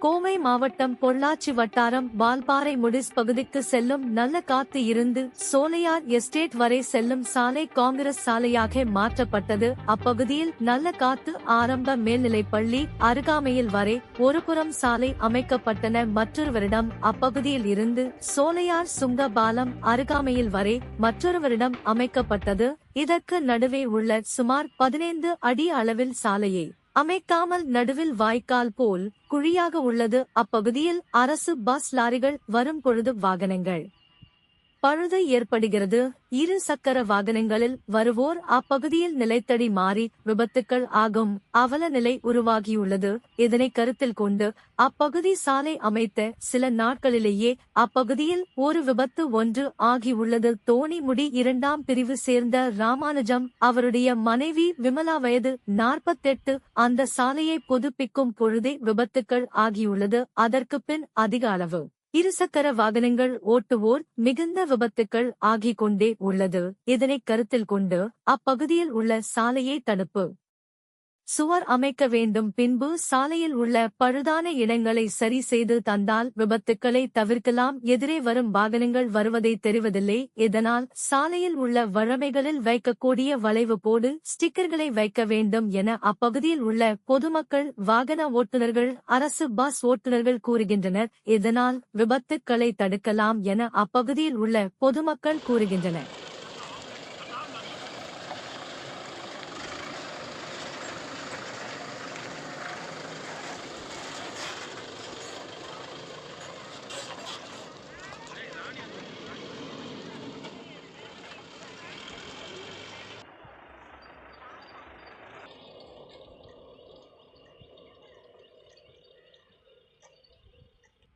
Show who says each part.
Speaker 1: கோவை மாவட்டம் பொள்ளாச்சி வட்டாரம் வால்பாறை முடிஸ் பகுதிக்கு செல்லும் நல்ல காத்து இருந்து சோலையார் எஸ்டேட் வரை செல்லும் சாலை காங்கிரஸ் சாலையாக மாற்றப்பட்டது. அப்பகுதியில் நல்ல காத்து ஆரம்ப மேல்நிலைப்பள்ளி அருகாமையில் வரை ஒருபுறம் சாலை அமைக்கப்பட்டன. மற்றொருவரிடம் அப்பகுதியில் இருந்து சோலையார் சுங்க பாலம் அருகாமையில் வரை மற்றொருவரிடம் அமைக்கப்பட்டது. இதற்கு நடுவே உள்ள சுமார் 15 அடி அளவில் சாலையை அமைக்காமல் நடுவில் வாய்க்கால் போல் குழியாக உள்ளது. அப்பகுதியில் அரசு பஸ் லாரிகள் வரும் பொழுது வாகனங்கள் பழுது ஏற்படுகிறது. இரு சக்கர வாகனங்களில் வருவோர் அப்பகுதியில் நிலைத்தடி மாறி விபத்துக்கள் ஆகும் அவல நிலை உருவாகியுள்ளது. இதனை கருத்தில் கொண்டு அப்பகுதி சாலை அமைத்த சில நாட்களிலேயே அப்பகுதியில் ஒரு விபத்து ஒன்று ஆகியுள்ளது. தோணிமுடி 2ஆம் பிரிவு சேர்ந்த ராமானுஜம் அவருடைய மனைவி விமலா வயது 48 அந்த சாலையை புதுப்பிக்கும் பொழுதே விபத்துக்கள் ஆகியுள்ளது. அதற்கு பின் அதிக அளவு இருசக்கர வாகனங்கள் ஓட்டுவோர் மிகுந்த விபத்துக்கள் ஆகிக் கொண்டே உள்ளது. இதனை கருத்தில் கொண்டு அப்பகுதியில் உள்ள சாலையை தடுப்பு சுவர் அமைக்க வேண்டும். பின்பு சாலையில் உள்ள பழுதான இடங்களை சரி செய்து தந்தால் விபத்துக்களை தவிர்க்கலாம். எதிரே வரும் வாகனங்கள் வருவதை தெரிவதில்லை. இதனால் சாலையில் உள்ள வழமைகளில் வைக்கக்கூடிய வளைவு போடு ஸ்டிக்கர்களை வைக்க வேண்டும் என அப்பகுதியில் உள்ள பொதுமக்கள் வாகன ஓட்டுநர்கள் அரசு பஸ் ஓட்டுநர்கள் கூறுகின்றனர். இதனால் விபத்துக்களை தடுக்கலாம் என அப்பகுதியில் உள்ள பொதுமக்கள் கூறுகின்றனர்.